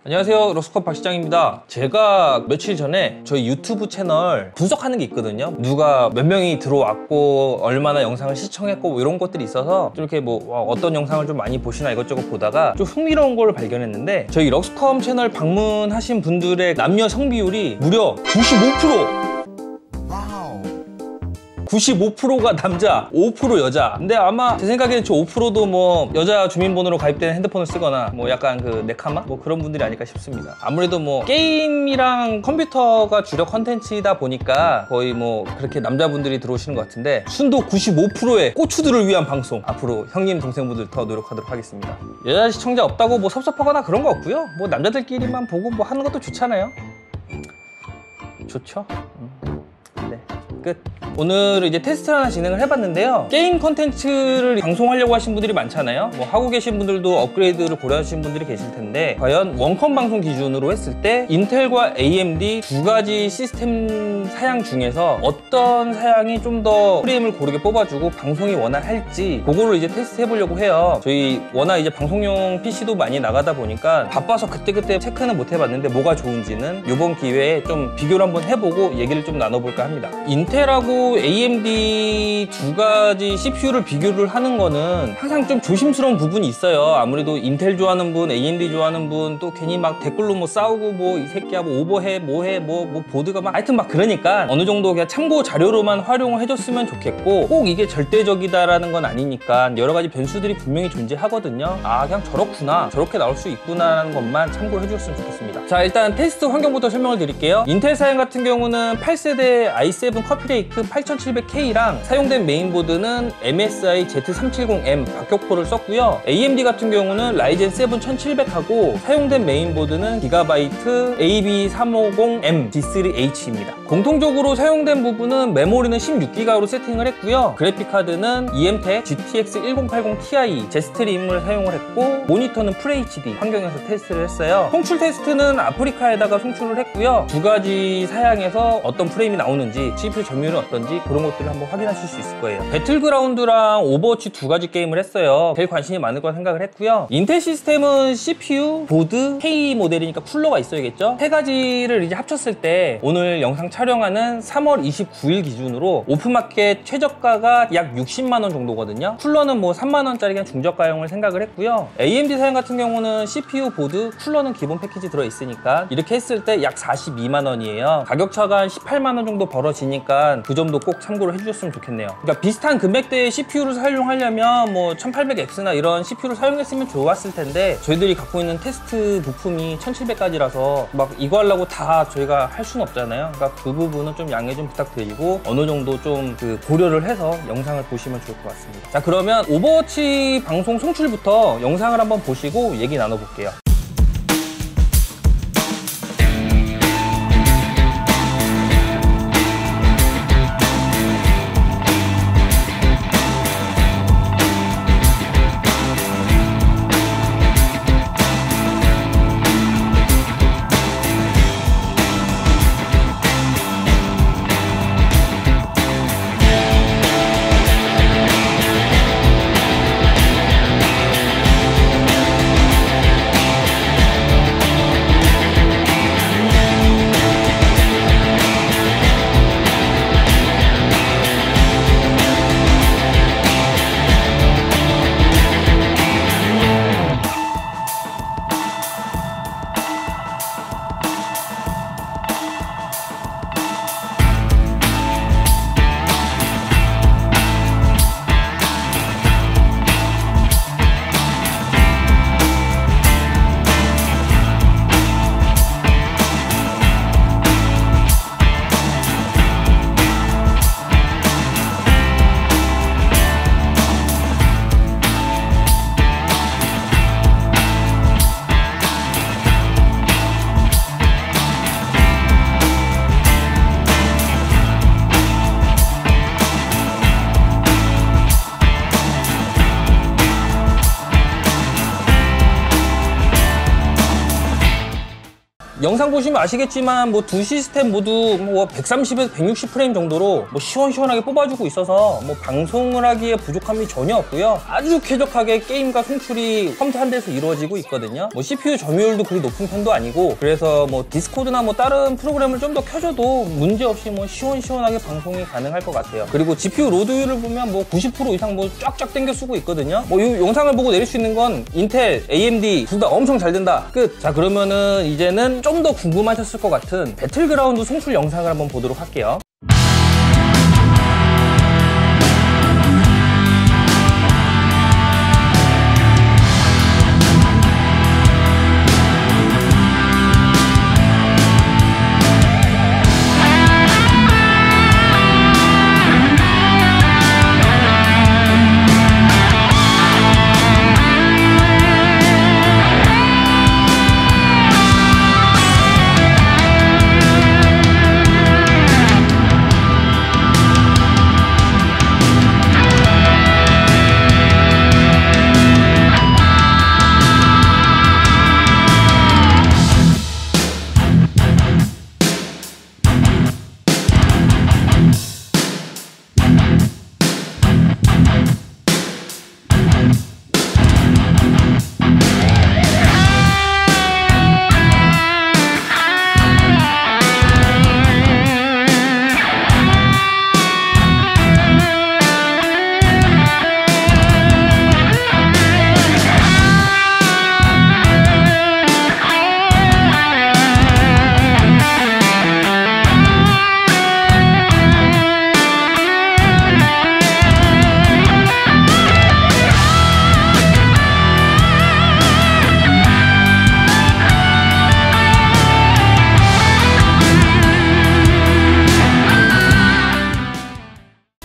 안녕하세요, 럭스컵 박시장입니다. 제가 며칠 전에 저희 유튜브 채널 분석하는 게 있거든요. 누가 몇 명이 들어왔고 얼마나 영상을 시청했고 뭐 이런 것들이 있어서 좀 이렇게 뭐 어떤 영상을 좀 많이 보시나 이것저것 보다가 좀 흥미로운 걸 발견했는데, 저희 럭스컵 채널 방문하신 분들의 남녀 성비율이 무려 95%! 95%가 남자, 5% 여자. 근데 아마 제 생각에는 저 5%도 뭐 여자 주민번호로 가입된 핸드폰을 쓰거나 뭐 약간 그 네카마? 뭐 그런 분들이 아닐까 싶습니다. 아무래도 뭐 게임이랑 컴퓨터가 주력 컨텐츠이다 보니까 거의 뭐 그렇게 남자분들이 들어오시는 것 같은데, 순도 95%의 고추들을 위한 방송, 앞으로 형님 동생분들 더 노력하도록 하겠습니다. 여자 시청자 없다고 뭐 섭섭하거나 그런 거 없고요. 뭐 남자들끼리만 보고 뭐 하는 것도 좋잖아요. 좋죠? 네, 끝. 오늘 이제 테스트 하나 진행을 해봤는데요. 게임 컨텐츠를 방송하려고 하신 분들이 많잖아요. 뭐 하고 계신 분들도 업그레이드를 고려하신 분들이 계실 텐데, 과연 원컴 방송 기준으로 했을 때 인텔과 AMD 두 가지 시스템 사양 중에서 어떤 사양이 좀 더 프레임을 고르게 뽑아주고 방송이 원활할지, 그거를 이제 테스트 해보려고 해요. 저희 워낙 이제 방송용 PC도 많이 나가다 보니까 바빠서 그때그때 체크는 못 해봤는데, 뭐가 좋은지는 이번 기회에 좀 비교를 한번 해보고 얘기를 좀 나눠볼까 합니다. 인텔하고 AMD 두 가지 CPU를 비교를 하는 거는 항상 좀 조심스러운 부분이 있어요. 아무래도 인텔 좋아하는 분, AMD 좋아하는 분, 또 괜히 막 댓글로 뭐 싸우고 뭐 이 새끼야 뭐 오버해 뭐해 뭐 보드가 막 하여튼 막 그러니까 어느 정도 그냥 참고 자료로만 활용을 해줬으면 좋겠고, 꼭 이게 절대적이다라는 건 아니니까 여러 가지 변수들이 분명히 존재하거든요. 아, 그냥 저렇구나, 저렇게 나올 수 있구나라는 것만 참고를 해줬으면 좋겠습니다. 자, 일단 테스트 환경부터 설명을 드릴게요. 인텔 사양 같은 경우는 8세대 i7 커피레이크 8700K랑 사용된 메인보드는 MSI Z370M 박격포를 썼고요. AMD 같은 경우는 라이젠 7 1700하고 사용된 메인보드는 기가바이트 AB350M D3H입니다. 공통적으로 사용된 부분은 메모리는 16기가로 세팅을 했고요. 그래픽카드는 EMTEC GTX 1080 Ti 제스트림을 사용을 했고, 모니터는 FHD 환경에서 테스트를 했어요. 송출 테스트는 아프리카에다가 송출을 했고요. 두 가지 사양에서 어떤 프레임이 나오는지, CPU 점유율은 어떤지 그런 것들을 한번 확인하실 수 있을 거예요. 배틀그라운드랑 오버워치 두 가지 게임을 했어요. 제일 관심이 많을 거라 생각을 했고요. 인텔 시스템은 CPU, 보드, K 모델이니까 쿨러가 있어야겠죠. 세 가지를 이제 합쳤을 때 오늘 영상 촬영하는 3월 29일 기준으로 오픈마켓 최저가가 약 60만원 정도거든요. 쿨러는 뭐 3만원짜리 그냥 중저가형을 생각을 했고요. AMD 사양 같은 경우는 CPU, 보드, 쿨러는 기본 패키지 들어있으니까 이렇게 했을 때 약 42만원이에요. 가격차가 한 18만원 정도 벌어지니까 그 점도 꼭 참고를 해주셨으면 좋겠네요. 그러니까 비슷한 금액대의 CPU를 사용하려면 뭐 1800X나 이런 CPU를 사용했으면 좋았을 텐데, 저희들이 갖고 있는 테스트 부품이 1700까지라서 막 이거 하려고 다 저희가 할 수는 없잖아요. 그러니까 그 부분은 좀 양해 좀 부탁드리고 어느 정도 좀 그 고려를 해서 영상을 보시면 좋을 것 같습니다. 자, 그러면 오버워치 방송 송출부터 영상을 한번 보시고 얘기 나눠볼게요. 영상 보시면 아시겠지만 뭐 두 시스템 모두 뭐 130에서 160 프레임 정도로 뭐 시원시원하게 뽑아주고 있어서 뭐 방송을 하기에 부족함이 전혀 없고요. 아주 쾌적하게 게임과 송출이 컴퓨터 한 대에서 이루어지고 있거든요. 뭐 CPU 점유율도 그리 높은 편도 아니고, 그래서 뭐 디스코드나 뭐 다른 프로그램을 좀 더 켜줘도 문제없이 뭐 시원시원하게 방송이 가능할 것 같아요. 그리고 GPU 로드율을 보면 뭐 90% 이상 뭐 쫙쫙 당겨 쓰고 있거든요. 뭐 이 영상을 보고 내릴 수 있는 건 인텔, AMD 둘 다 엄청 잘 된다. 끝. 자, 그러면은 이제는 좀 더 궁금하셨을 것 같은 배틀그라운드 송출 영상을 한번 보도록 할게요.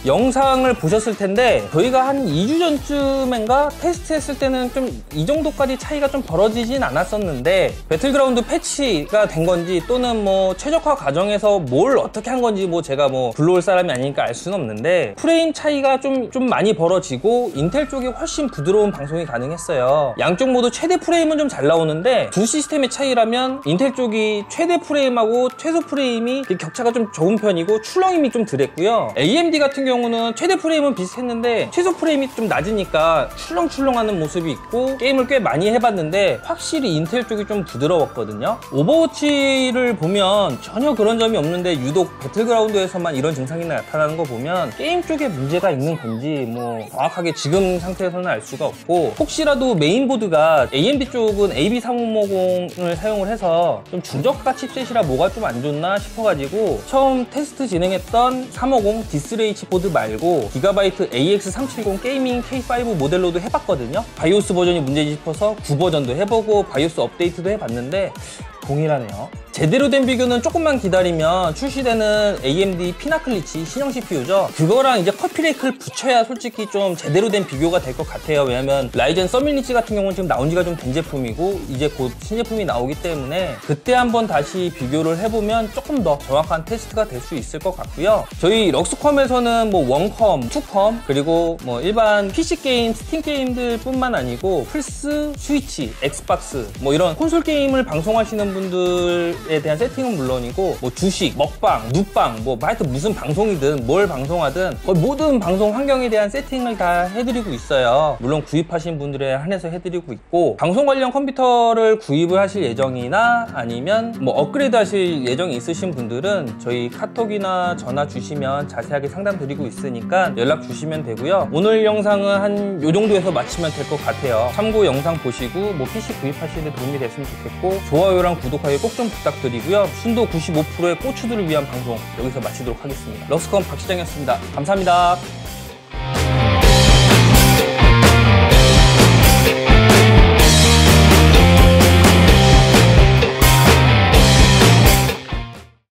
영상을 보셨을 텐데 저희가 한 2주 전쯤인가 테스트했을 때는 좀 이 정도까지 차이가 좀 벌어지진 않았었는데, 배틀그라운드 패치가 된 건지 또는 뭐 최적화 과정에서 뭘 어떻게 한 건지 뭐 제가 뭐 불러올 사람이 아니니까 알 수는 없는데, 프레임 차이가 좀 많이 벌어지고 인텔 쪽이 훨씬 부드러운 방송이 가능했어요. 양쪽 모두 최대 프레임은 좀 잘 나오는데 두 시스템의 차이라면 인텔 쪽이 최대 프레임하고 최소 프레임이 격차가 좀 적은 편이고 출렁임이 좀 덜했고요. AMD 같은 경우는 최대 프레임은 비슷했는데 최소 프레임이 좀 낮으니까 출렁출렁하는 모습이 있고, 게임을 꽤 많이 해봤는데 확실히 인텔 쪽이 좀 부드러웠거든요. 오버워치를 보면 전혀 그런 점이 없는데 유독 배틀그라운드에서만 이런 증상이 나타나는 거 보면 게임 쪽에 문제가 있는 건지 뭐 정확하게 지금 상태에서는 알 수가 없고, 혹시라도 메인보드가 AMD 쪽은 AB3550을 사용을 해서 좀 중저가 칩셋이라 뭐가 좀 안 좋나 싶어가지고 처음 테스트 진행했던 350 디스레이치 보드 말고 기가바이트 AX370 게이밍 K5 모델로도 해봤거든요. 바이오스 버전이 문제지 싶어서 9버전도 해보고 바이오스 업데이트도 해봤는데 동일하네요. 제대로 된 비교는 조금만 기다리면 출시되는 AMD 피나클리치 신형 CPU죠. 그거랑 이제 커피레이크를 붙여야 솔직히 좀 제대로 된 비교가 될 것 같아요. 왜냐면 라이젠 서밀리치 같은 경우는 지금 나온 지가 좀 된 제품이고 이제 곧 신제품이 나오기 때문에 그때 한번 다시 비교를 해보면 조금 더 정확한 테스트가 될 수 있을 것 같고요. 저희 럭스컴에서는 뭐 원컴, 투컴, 그리고 뭐 일반 PC 게임, 스팀 게임들 뿐만 아니고 플스, 스위치, 엑스박스 뭐 이런 콘솔 게임을 방송하시는 분들에 대한 세팅은 물론이고 뭐 주식, 먹방, 눕방 뭐 하여튼 무슨 방송이든 뭘 방송하든 거의 모든 방송 환경에 대한 세팅을 다 해드리고 있어요. 물론 구입하신 분들에 한해서 해드리고 있고, 방송 관련 컴퓨터를 구입을 하실 예정이나 아니면 뭐 업그레이드 하실 예정이 있으신 분들은 저희 카톡이나 전화 주시면 자세하게 상담 드리고 있으니까 연락 주시면 되고요. 오늘 영상은 한 요 정도에서 마치면 될 것 같아요. 참고 영상 보시고 뭐 PC 구입하시는 데 도움이 됐으면 좋겠고, 좋아요랑 구독하기 꼭 좀 부탁드리고요. 순도 95%의 고추들을 위한 방송 여기서 마치도록 하겠습니다. 럭스컴 박 시장이었습니다. 감사합니다.